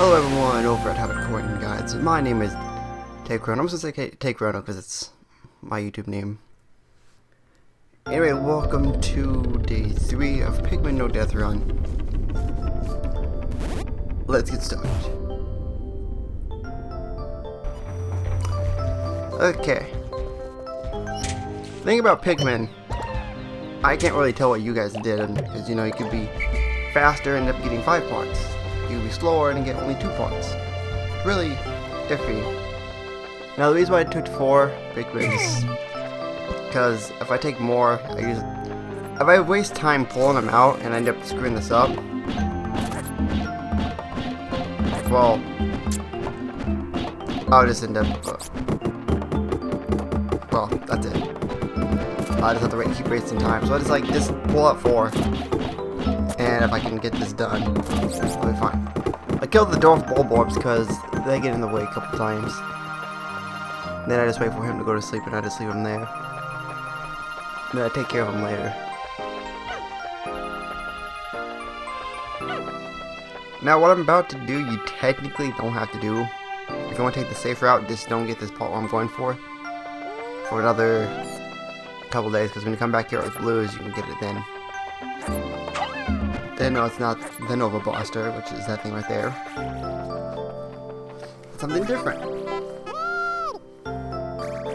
Hello everyone over at Habit Coin Guides. My name is Take Chrono. I'm just gonna say Take Chrono because it's my YouTube name. Anyway, welcome to day 3 of Pikmin No Death Run. Let's get started. Okay. Thing about Pikmin, I can't really tell what you guys did because you know you could be faster and end up getting 5 parts. You could be slower and get only 2 parts. Really iffy. Now the reason why I took 4 Pikmins, because if I take more, if I waste time pulling them out and I end up screwing this up, well, I'll just end up, well, that's it. I just have to keep wasting time, so I just pull out 4. And if I can get this done, I'll be fine. I killed the dwarf bulbarbs because they get in the way a couple times. Then I just wait for him to go to sleep and I just leave him there. Then I take care of him later. Now what I'm about to do, you technically don't have to do. If you want to take the safe route, just don't get this part I'm going for another couple days, because when you come back here with blues, you can get it then. Then no, it's not the Nova Blaster, which is that thing right there. Something different.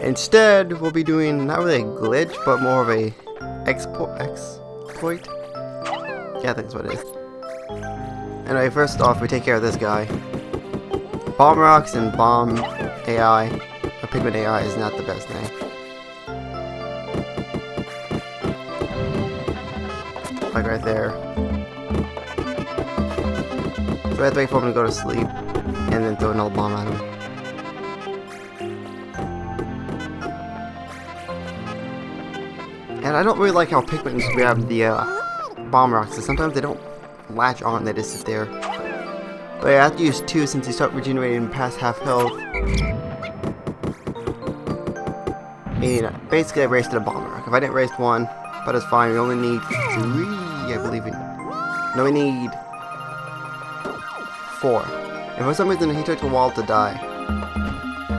Instead, we'll be doing not really a glitch, but more of a exploit. Yeah, I think that's what it is. Anyway, first off, we take care of this guy. Bomb rocks and bomb AI, or Pikmin AI, is not the best thing. Like right there. So I have to wait for him to go to sleep, and then throw another bomb at him. And I don't really like how Pikmin grab the bomb rocks, because sometimes they don't latch on, they just sit there. But yeah, I have to use 2 since you start regenerating past half health. And basically I wasted a bomb rock. If I didn't waste 1, but it's fine, we only need 3, I believe it. No, we need 4. And for some reason he took a while to die.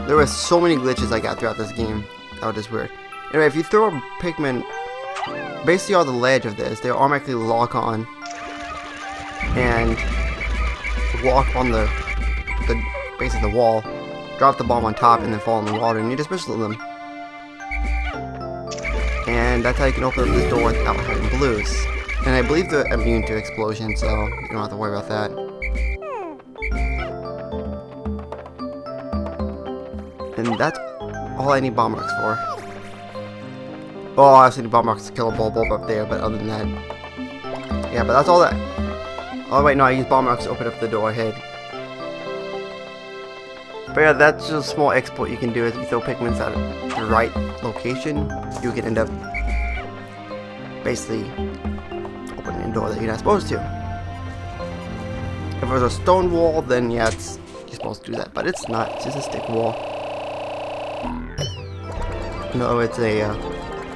There were so many glitches I got throughout this game. That was just weird. Anyway, if you throw a Pikmin basically on the ledge of this, they automatically lock on and walk on basically the wall, drop the bomb on top, and then fall in the water, and you just whistle them. And that's how you can open up this door without having blues. And I believe they're immune to explosion, so you don't have to worry about that. And that's all I need bomb rocks for. Well, I also need bomb rocks to kill a bulb up there, but other than that, yeah, but that's all that. Oh wait, no, I use bomb rocks to open up the door ahead. But yeah, that's just a small exploit you can do. Is if you throw Pikmins at the right location, you can end up basically opening a door that you're not supposed to. If there's a stone wall, then yeah, you're supposed to do that, but it's not. It's just a stick wall. No, it's a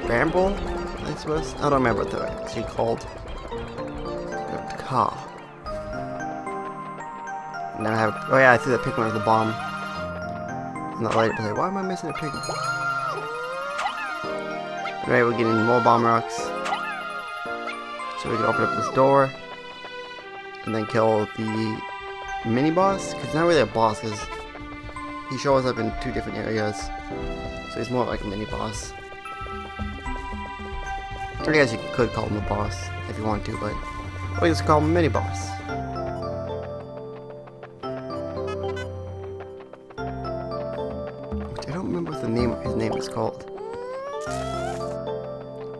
bramble, I suppose. I don't remember what they're actually called. Car. Now I have. Oh yeah, I see that Pikmin with the bomb. It's not light, but like, why am I missing a Pikmin? Alright, we're getting more bomb rocks. So we can open up this door. And then kill the mini boss. Because it's not really a boss, because he shows up in 2 different areas. So he's more like a mini boss. I guess you could call him a boss if you want to, but we'll just call him a mini boss. Which I don't remember what his name is called.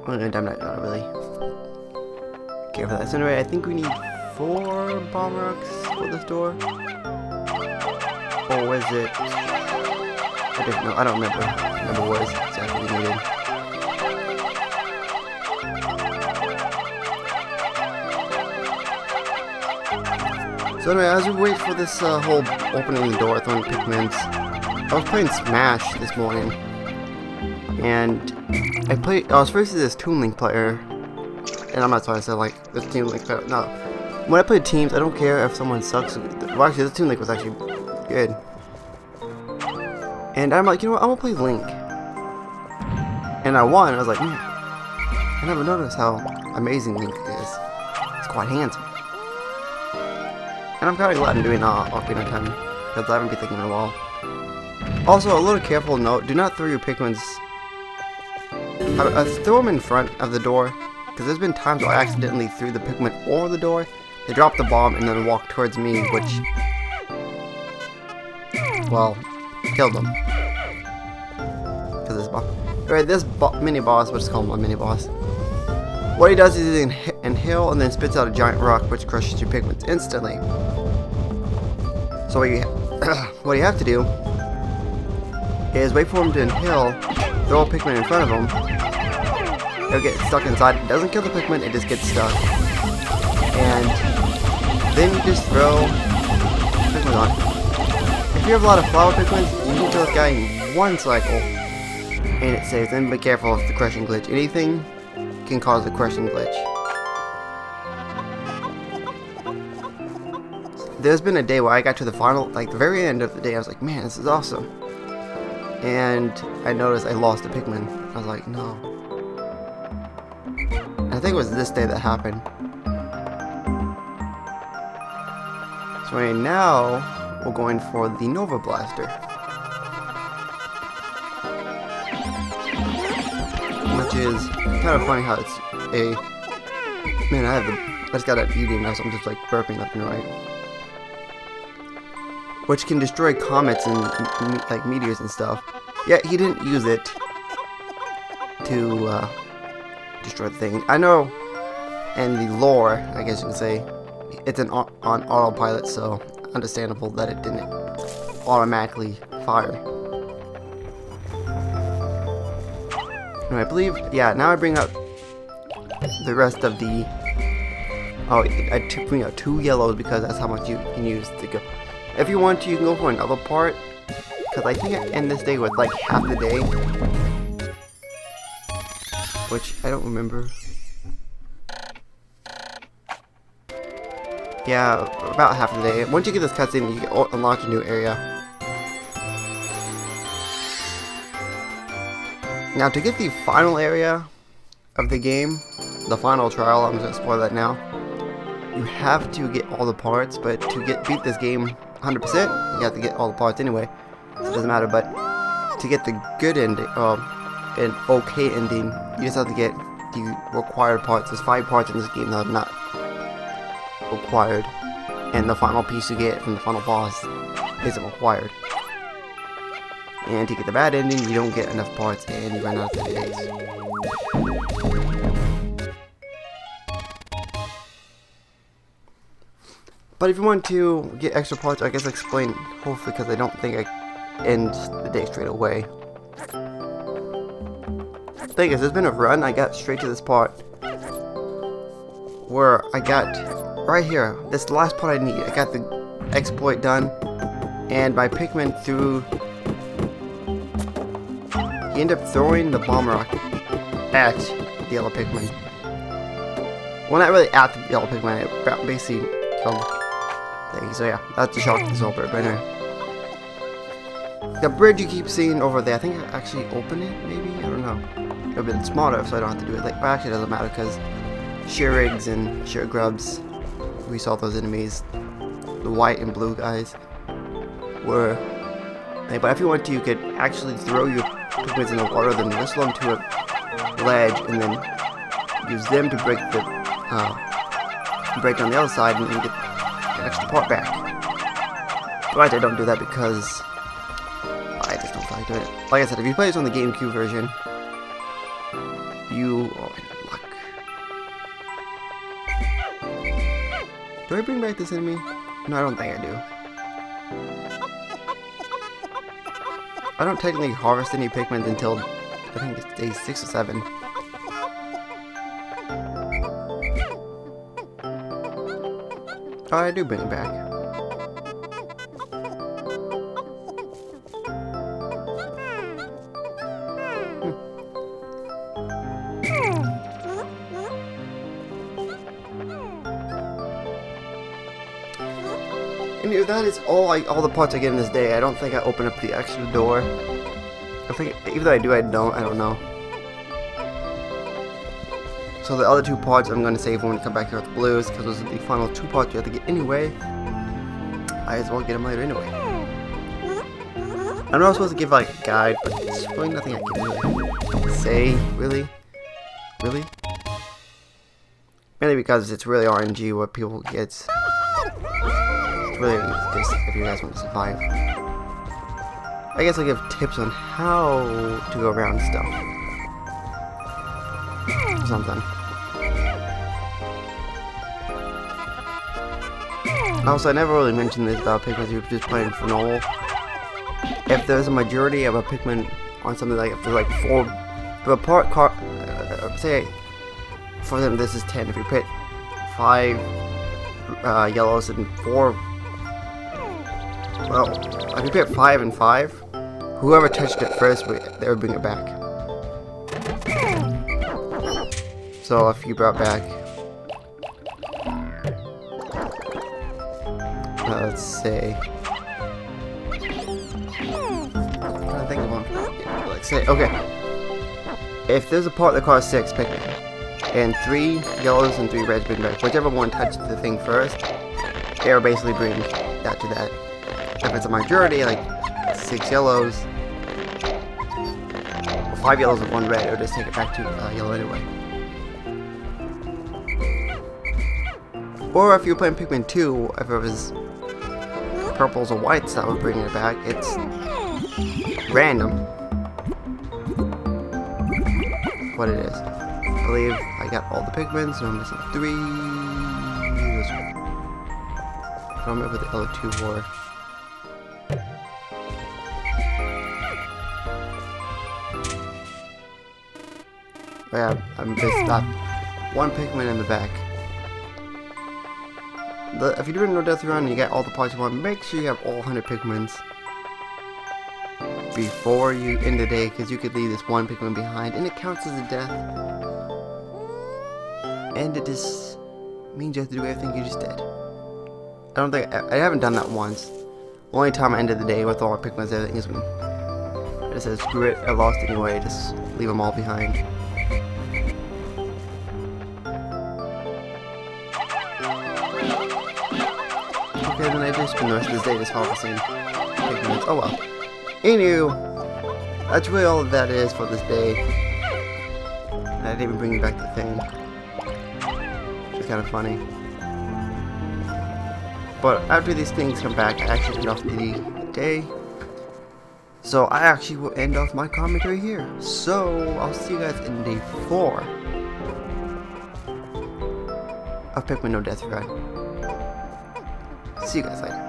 I'm not really care for that. So anyway, I think we need 4 bomb rocks for this door. Or was it? I don't know. I don't remember. What exactly we needed. So anyway, as we wait for this whole opening the door, throwing Pikmins, I was playing Smash this morning, and I was first to this Toon Link player, and I'm not sorry I said like this Toon Link player, no, When I play teams, I don't care if someone sucks. Well, actually, this Toon Link was actually good. And I'm like, you know what? I'm gonna play Link. And I won. I was like, man, I never noticed how amazing Link is. He's quite handsome. And I'm kind of glad I'm doing Ocarina of Time because I haven't been thinking in a while. Also, a little careful note: do not throw your Pikmins. I throw them in front of the door because there's been times where I accidentally threw the Pikmin over the door. They dropped the bomb and then walked towards me, which, well, killed them. Because this boss. Alright, this mini boss, we'll just call him a mini boss. What he does is he inhale and then spits out a giant rock, which crushes your Pikmin instantly. So what you have to do is wait for him to inhale, throw a Pikmin in front of him. He'll get stuck inside. It doesn't kill the Pikmin, it just gets stuck. And then you just throw Pikmin on. If you have a lot of flower Pikmin, you can kill this guy in one cycle. And it saves. And be careful of the crushing glitch. Anything can cause a crushing glitch. There's been a day where I got to the final, like the very end of the day, I was like, man, this is awesome. And I noticed I lost a Pikmin. I was like, no. And I think it was this day that happened. So right now, we're going for the Nova Blaster. Which is kind of funny how it's a... Man, I just got a beauty now, so I'm just like burping left and right. Which can destroy comets and like meteors and stuff. Yet he didn't use it to destroy the thing. I know in the lore, I guess you could say, it's on autopilot, so understandable that it didn't automatically fire. Anyway, I believe, yeah, now I bring up the rest of the... Oh, I bring out 2 yellows because that's how much you can use to go. If you want to, you can go for another part, because I think I end this day with like half the day. Which, I don't remember. Yeah, about half the day. Once you get this cutscene, you can unlock a new area. Now, to get the final area of the game, the final trial, I'm just going to spoil that now. You have to get all the parts, but to beat this game 100%, you have to get all the parts anyway. So it doesn't matter, but to get the good ending, an okay ending, you just have to get the required parts. There's 5 parts in this game that are not required, and the final piece you get from the final boss isn't required. And to get the bad ending, you don't get enough parts and you run out of 30 days. But if you want to get extra parts, I guess I'll explain, hopefully, because I don't think I end the day straight away. The thing is, there's been a run, I got straight to this part where I got, right here, this is the last part I need. I got the exploit done, and my Pikmin threw, he ended up throwing the bomb rocket at the yellow Pikmin. Well, not really at the yellow Pikmin, it basically killed the thing. So yeah, that's the shock absorber. But anyway, the bridge you keep seeing over there, I think I actually open it, maybe? I don't know. It would have been smaller so I don't have to do it. Like, well, actually it doesn't matter because Sheerigs and Sheer Grubs, we saw those enemies, the white and blue guys, were... But if you want to, you could actually throw your Pikmin in the water, then whistle them to a ledge, and then use them to break the break on the other side, and then get an extra part back. But I don't do that because I just don't feel like doing it. Like I said, if you play this on the GameCube version, you are in luck. Do I bring back this enemy? No, I don't think I do. I don't technically harvest any Pikmin until, I think it's day 6 or 7. Oh, I do bring it back. Anyway, that is all the parts I get in this day. I don't think I open up the extra door. I think, even though I do, I don't know. So the other 2 parts I'm going to save when we come back here with the blues, because those are the final 2 parts you have to get anyway. I as well get them later anyway. I'm not supposed to give like a guide, but there's really nothing I can really say, really. Mainly because it's really RNG what people get. It's really just if you guys want to survive. I guess I'll give tips on how to go around stuff. Or something. Also, I never really mentioned this about Pikmin if you're just playing for normal. If there's a majority of a Pikmin on something like, if there's like 4, the part say, for them this is 10. If you put 5 yellows and 4, well, if you put 5 and 5, whoever touched it first, they would bring it back. So if you brought back, let's say, I think of one. Let's say, okay, if there's a part that costs 6 Pikmin, and 3 yellows and 3 reds bring back, whichever one touched the thing first, it will basically bring that to that. If it's a majority, like 6 yellows, or 5 yellows and 1 red, it'll just take it back to yellow anyway. Or if you're playing Pikmin 2, if it was purples or whites that would bring it back, it's random what it is. I believe I got all the Pikmin, so I'm missing 3. This one. I don't remember what the other 2 were. Oh yeah, I missed that 1 Pikmin in the back. If you're doing no death run and you get all the parts you want, make sure you have all 100 Pikmins before you end the day, because you could leave this 1 Pikmin behind and it counts as a death. And it just means you have to do everything you just did. I haven't done that once. The only time I ended the day with all my Pikmins, everything is when I just said screw it, I lost anyway, just leave them all behind. Okay, then I just spend the rest of this day just harvesting Pikmin. Oh well. Anywho, that's really all that is for this day. I didn't even bring back the thing. It's kind of funny. But after these things come back, I actually end off the day. So I actually will end off my commentary here. So I'll see you guys in day 4 of Pikmin No Death Run. See you guys later.